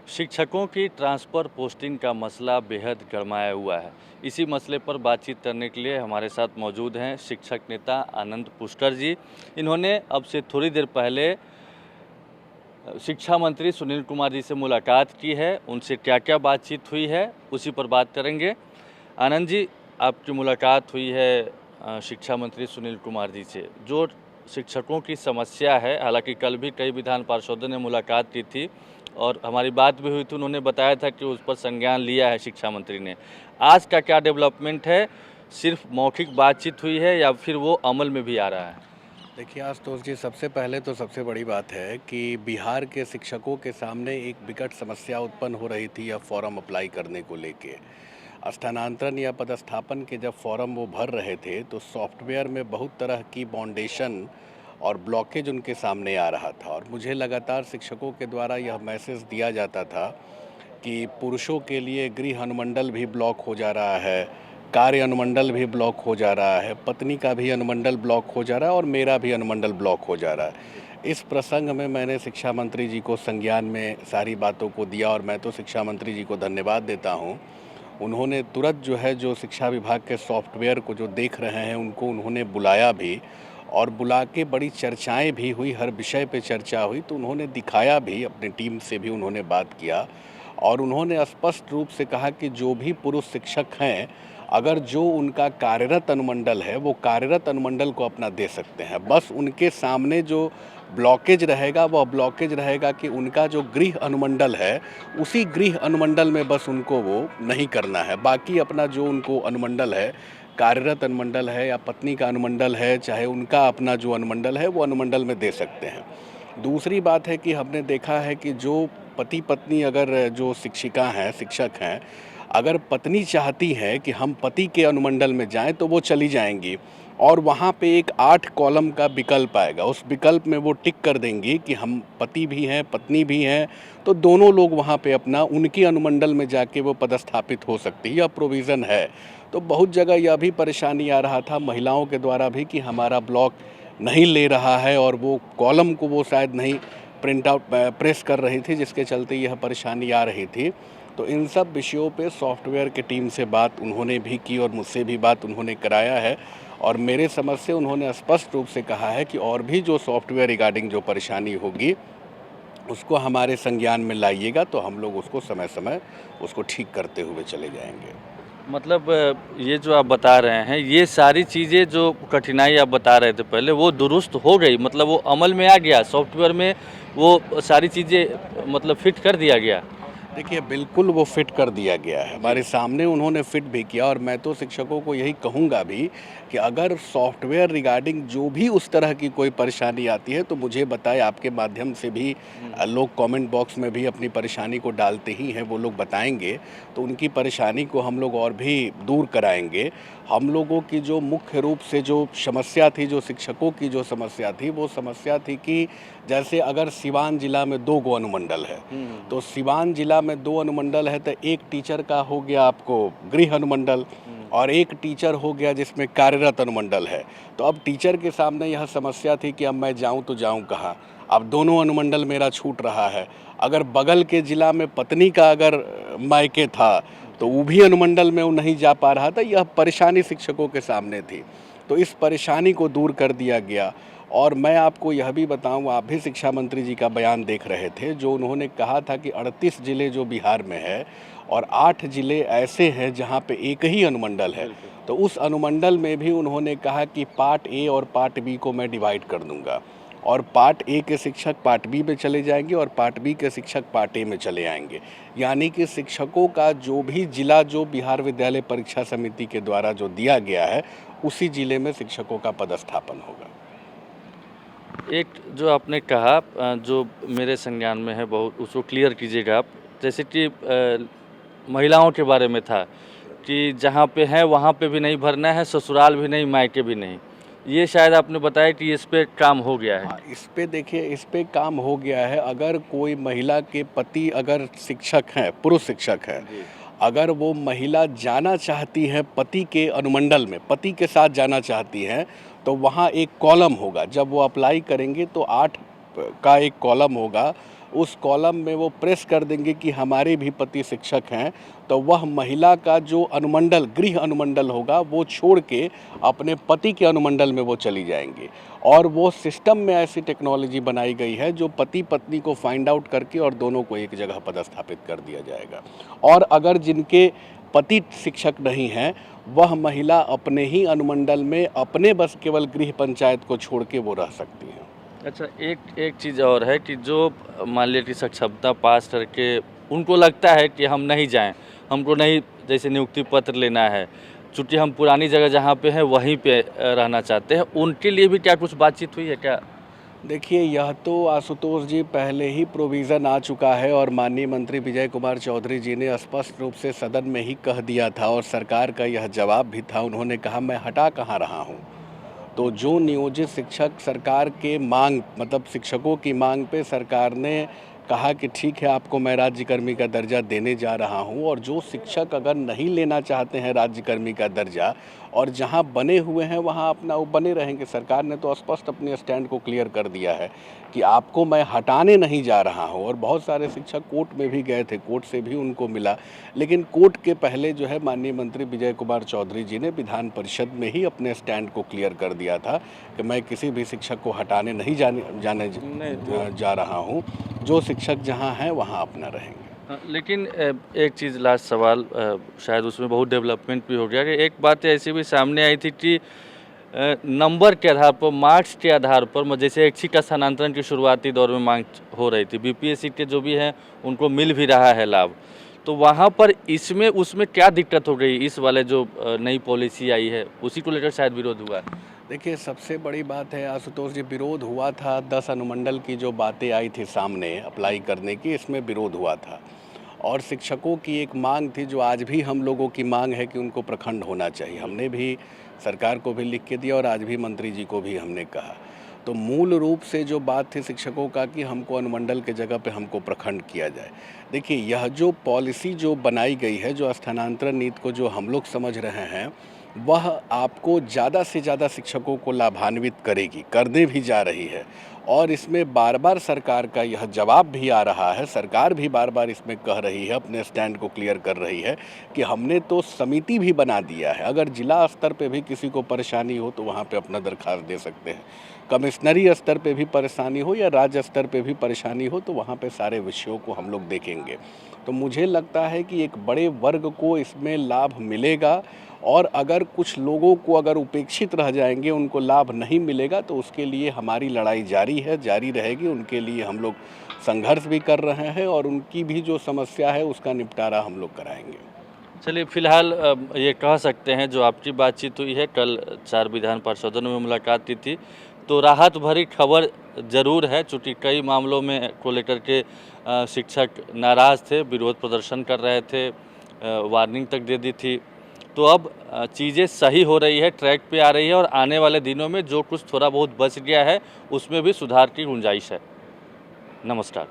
शिक्षकों की transfer posting का मसला बेहद गरमाया हुआ है। इसी मसले पर बातचीत करने के लिए हमारे साथ मौजूद हैं शिक्षक नेता आनंद पुष्कर जी। इन्होंने अब से थोड़ी देर पहले शिक्षा मंत्री सुनील कुमार जी से मुलाकात की है। उनसे क्या-क्या बातचीत हुई है, उसी पर बात करेंगे। आनंद जी, आपकी मुलाकात हुई है शिक्षा मंत्री सुनील कुमार जी से। जो शिक्षकों की समस्या है, हालाँकि कल भी कई विधान पार्षदों ने मुलाकात की थी और हमारी बात भी हुई थी, उन्होंने बताया था कि उस पर संज्ञान लिया है शिक्षा मंत्री ने। आज का क्या डेवलपमेंट है? सिर्फ मौखिक बातचीत हुई है या फिर वो अमल में भी आ रहा है? देखिए आशुतोष जी, सबसे पहले तो सबसे बड़ी बात है कि बिहार के शिक्षकों के सामने एक विकट समस्या उत्पन्न हो रही थी यह फॉर्म अप्लाई करने को लेके। स्थानांतरण या पदस्थापन के जब फॉर्म वो भर रहे थे तो सॉफ्टवेयर में बहुत तरह की बाउंडेशन और ब्लॉकेज उनके सामने आ रहा था, और मुझे लगातार शिक्षकों के द्वारा यह मैसेज दिया जाता था कि पुरुषों के लिए गृह अनुमंडल भी ब्लॉक हो जा रहा है, कार्य अनुमंडल भी ब्लॉक हो जा रहा है, पत्नी का भी अनुमंडल ब्लॉक हो जा रहा है और मेरा भी अनुमंडल ब्लॉक हो जा रहा है। इस प्रसंग में मैंने शिक्षा मंत्री जी को संज्ञान में सारी बातों को दिया, और मैं तो शिक्षा मंत्री जी को धन्यवाद देता हूँ। उन्होंने तुरंत जो है जो शिक्षा विभाग के सॉफ्टवेयर को जो देख रहे हैं उनको उन्होंने बुलाया भी, और बुला के बड़ी चर्चाएं भी हुई, हर विषय पे चर्चा हुई, तो उन्होंने दिखाया भी, अपनी टीम से भी उन्होंने बात किया। और उन्होंने स्पष्ट रूप से कहा कि जो भी पुरुष शिक्षक हैं, अगर जो उनका कार्यरत अनुमंडल है वो कार्यरत अनुमंडल को अपना दे सकते हैं। बस उनके सामने जो ब्लॉकेज रहेगा वह ब्लॉकेज रहेगा कि उनका जो गृह अनुमंडल है उसी गृह अनुमंडल में बस उनको वो नहीं करना है। बाकी अपना जो उनको अनुमंडल है, कार्यरत अनुमंडल है या पत्नी का अनुमंडल है, चाहे उनका अपना जो अनुमंडल है वो अनुमंडल में दे सकते हैं। दूसरी बात है कि हमने देखा है कि जो पति पत्नी, अगर जो शिक्षिका हैं, शिक्षक हैं, अगर पत्नी चाहती है कि हम पति के अनुमंडल में जाएं तो वो चली जाएंगी, और वहाँ पे एक 8 कॉलम का विकल्प आएगा। उस विकल्प में वो टिक कर देंगी कि हम पति भी हैं, पत्नी भी हैं, तो दोनों लोग वहाँ पे अपना उनके अनुमंडल में जाके वो पदस्थापित हो सकती है, यह प्रोविज़न है। तो बहुत जगह यह भी परेशानी आ रहा था महिलाओं के द्वारा भी कि हमारा ब्लॉक नहीं ले रहा है, और वो कॉलम को वो शायद नहीं प्रिंट आउट प्रेस कर रही थी, जिसके चलते यह परेशानी आ रही थी। तो इन सब विषयों पे सॉफ्टवेयर की टीम से बात उन्होंने भी की और मुझसे भी बात उन्होंने कराया है, और मेरे समझ से उन्होंने स्पष्ट रूप से कहा है कि और भी जो सॉफ्टवेयर रिगार्डिंग जो परेशानी होगी उसको हमारे संज्ञान में लाइएगा, तो हम लोग उसको समय समय उसको ठीक करते हुए चले जाएंगे। मतलब ये जो आप बता रहे हैं, ये सारी चीज़ें जो कठिनाई आप बता रहे थे पहले, वो दुरुस्त हो गई, मतलब वो अमल में आ गया, सॉफ्टवेयर में वो सारी चीज़ें मतलब फिट कर दिया गया। देखिए, बिल्कुल वो फिट कर दिया गया है, हमारे सामने उन्होंने फिट भी किया। और मैं तो शिक्षकों को यही कहूँगा भी कि अगर सॉफ्टवेयर रिगार्डिंग जो भी उस तरह की कोई परेशानी आती है तो मुझे बताएं, आपके माध्यम से भी लोग कमेंट बॉक्स में भी अपनी परेशानी को डालते ही हैं, वो लोग बताएंगे तो उनकी परेशानी को हम लोग और भी दूर कराएंगे। हम लोगों की जो मुख्य रूप से जो समस्या थी, जो शिक्षकों की जो समस्या थी, वो समस्या थी कि जैसे अगर सिवान जिला में 2 गो अनुमंडल है, तो सिवान जिला में 2 अनुमंडल है, तो एक टीचर का हो गया आपको गृह अनुमंडल, और एक टीचर हो गया जिसमें कार्यरत अनुमंडल है। तो अब टीचर के सामने यह समस्या थी कि अब मैं जाऊं तो जाऊं कहाँ, अब दोनों अनुमंडल मेरा छूट रहा है। अगर बगल के ज़िला में पत्नी का अगर मायके था तो वो भी अनुमंडल में वो नहीं जा पा रहा था, यह परेशानी शिक्षकों के सामने थी। तो इस परेशानी को दूर कर दिया गया। और मैं आपको यह भी बताऊं, आप भी शिक्षा मंत्री जी का बयान देख रहे थे, जो उन्होंने कहा था कि 38 ज़िले जो बिहार में है और 8 ज़िले ऐसे हैं जहां पे एक ही अनुमंडल है। तो उस अनुमंडल में भी उन्होंने कहा कि पार्ट ए और पार्ट बी को मैं डिवाइड कर दूंगा, और पार्ट ए के शिक्षक पार्ट बी में चले जाएंगे और पार्ट बी के शिक्षक पार्ट ए में चले आएंगे। यानी कि शिक्षकों का जो भी जिला जो बिहार विद्यालय परीक्षा समिति के द्वारा जो दिया गया है, उसी जिले में शिक्षकों का पदस्थापन होगा। एक जो आपने कहा जो मेरे संज्ञान में है, बहुत उसको क्लियर कीजिएगा आप। जैसे कि महिलाओं के बारे में था कि जहाँ पे है वहाँ पे भी नहीं भरना है, ससुराल भी नहीं, मायके भी नहीं। ये शायद आपने बताया कि इस पे काम हो गया है। हाँ, इस पे देखिए, इस पे काम हो गया है। अगर कोई महिला के पति अगर शिक्षक हैं, पुरुष शिक्षक हैं, अगर वो महिला जाना चाहती है पति के अनुमंडल में, पति के साथ जाना चाहती हैं, तो वहाँ एक कॉलम होगा। जब वो अप्लाई करेंगे तो 8 का एक कॉलम होगा, उस कॉलम में वो प्रेस कर देंगे कि हमारे भी पति शिक्षक हैं, तो वह महिला का जो अनुमंडल, गृह अनुमंडल होगा, वो छोड़ के अपने पति के अनुमंडल में वो चली जाएंगी। और वो सिस्टम में ऐसी टेक्नोलॉजी बनाई गई है जो पति पत्नी को फाइंड आउट करके और दोनों को एक जगह पदस्थापित कर दिया जाएगा। और अगर जिनके पति शिक्षक नहीं हैं, वह महिला अपने ही अनुमंडल में अपने बस केवल गृह पंचायत को छोड़ के वो रह सकती हैं। अच्छा, एक चीज़ और है कि जो मान लीजिए कि सक्षमता पास करके उनको लगता है कि हम नहीं जाएं, हमको नहीं जैसे नियुक्ति पत्र लेना है, चूँकि हम पुरानी जगह जहाँ पे हैं वहीं पे रहना चाहते हैं, उनके लिए भी क्या कुछ बातचीत हुई है क्या? देखिए, यह तो आशुतोष जी पहले ही प्रोविज़न आ चुका है और माननीय मंत्री विजय कुमार चौधरी जी ने स्पष्ट रूप से सदन में ही कह दिया था और सरकार का यह जवाब भी था। उन्होंने कहा, मैं हटा कहाँ रहा हूँ। तो जो नियोजित शिक्षक सरकार के मांग, मतलब शिक्षकों की मांग पे सरकार ने कहा कि ठीक है, आपको मैं राज्यकर्मी का दर्जा देने जा रहा हूं, और जो शिक्षक अगर नहीं लेना चाहते हैं राज्यकर्मी का दर्जा और जहां बने हुए हैं वहां अपना वो बने रहेंगे। सरकार ने तो स्पष्ट अपने स्टैंड को क्लियर कर दिया है कि आपको मैं हटाने नहीं जा रहा हूं। और बहुत सारे शिक्षक कोर्ट में भी गए थे, कोर्ट से भी उनको मिला, लेकिन कोर्ट के पहले जो है माननीय मंत्री विजय कुमार चौधरी जी ने विधान परिषद में ही अपने स्टैंड को क्लियर कर दिया था कि मैं किसी भी शिक्षक को हटाने नहीं जाने जा रहा हूँ। जो शिक्षक जहाँ हैं वहाँ अपना रहेंगे। हाँ, लेकिन एक चीज़ लास्ट सवाल, शायद उसमें बहुत डेवलपमेंट भी हो गया कि एक बात ऐसी भी सामने आई थी कि नंबर के आधार पर, मार्क्स के आधार पर, जैसे ऐच्छिक का स्थानांतरण की शुरुआती दौर में मांग हो रही थी, बीपीएससी के जो भी हैं उनको मिल भी रहा है लाभ, तो वहाँ पर इसमें उसमें क्या दिक्कत हो गई? इस वाले जो नई पॉलिसी आई है उसी को लेकर शायद विरोध हुआ है। देखिए, सबसे बड़ी बात है आशुतोष जी, विरोध हुआ था 10 अनुमंडल की जो बातें आई थी सामने अप्लाई करने की, इसमें विरोध हुआ था। और शिक्षकों की एक मांग थी जो आज भी हम लोगों की मांग है कि उनको प्रखंड होना चाहिए। हमने भी सरकार को भी लिख के दिया और आज भी मंत्री जी को भी हमने कहा। तो मूल रूप से जो बात थी शिक्षकों का कि हमको अनुमंडल के जगह पे हमको प्रखंड किया जाए। देखिए, यह जो पॉलिसी जो बनाई गई है, जो स्थानांतरण नीति को जो हम लोग समझ रहे हैं, वह आपको ज़्यादा से ज़्यादा शिक्षकों को लाभान्वित करेगी, करने भी जा रही है। और इसमें बार बार सरकार का यह जवाब भी आ रहा है, सरकार भी बार बार इसमें कह रही है, अपने स्टैंड को क्लियर कर रही है कि हमने तो समिति भी बना दिया है। अगर जिला स्तर पे भी किसी को परेशानी हो तो वहाँ पे अपना दरख्वास्त दे सकते हैं। कमिश्नरी स्तर पे भी परेशानी हो या राज्य स्तर पे भी परेशानी हो तो वहाँ पे सारे विषयों को हम लोग देखेंगे। तो मुझे लगता है कि एक बड़े वर्ग को इसमें लाभ मिलेगा, और अगर कुछ लोगों को अगर उपेक्षित रह जाएंगे, उनको लाभ नहीं मिलेगा, तो उसके लिए हमारी लड़ाई जारी है, जारी रहेगी। उनके लिए हम लोग संघर्ष भी कर रहे हैं और उनकी भी जो समस्या है उसका निपटारा हम लोग कराएंगे। चलिए, फिलहाल ये कह सकते हैं जो आपकी बातचीत हुई है, कल 4 विधान पार्षदों में मुलाकात की थी, तो राहत भरी खबर ज़रूर है, चूँकि कई मामलों में को लेकर के शिक्षक नाराज़ थे, विरोध प्रदर्शन कर रहे थे, वार्निंग तक दे दी थी। तो अब चीज़ें सही हो रही है, ट्रैक पे आ रही है, और आने वाले दिनों में जो कुछ थोड़ा बहुत बच गया है उसमें भी सुधार की गुंजाइश है। नमस्कार।